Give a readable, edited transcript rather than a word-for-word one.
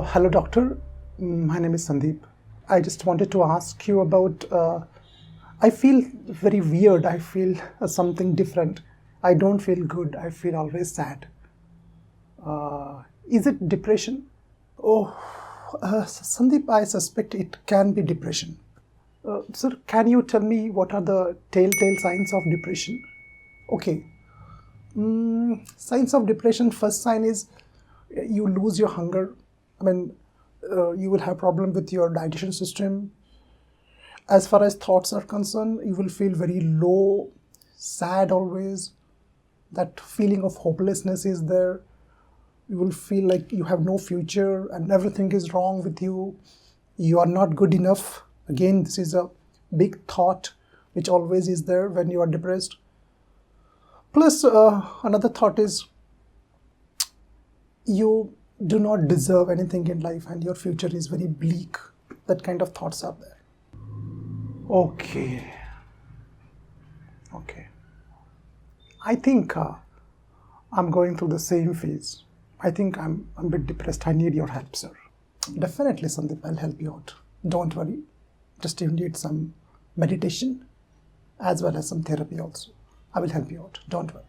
Hello, doctor. My name is Sandeep. I just wanted to ask you about. I feel very weird. I feel something different. I don't feel good. I feel always sad. Is it depression? Oh, Sandeep, I suspect it can be depression. Sir, can you tell me what are the telltale signs of depression? Okay. Signs of depression, first sign is you lose your hunger. I mean, you will have problem with your digestion system. As far as thoughts are concerned, you will feel very low, sad always. That feeling of hopelessness is there. You will feel like you have no future and everything is wrong with you. You are not good enough. Again, this is a big thought which always is there when you are depressed. Plus, another thought is you do not deserve anything in life and your future is very bleak. That kind of thoughts are there. Okay. I think I'm going through the same phase. I think I'm a bit depressed. I need your help, sir. Definitely, Sandeep, I'll help you out. Don't worry. Just you need some meditation as well as some therapy also. I will help you out. Don't worry.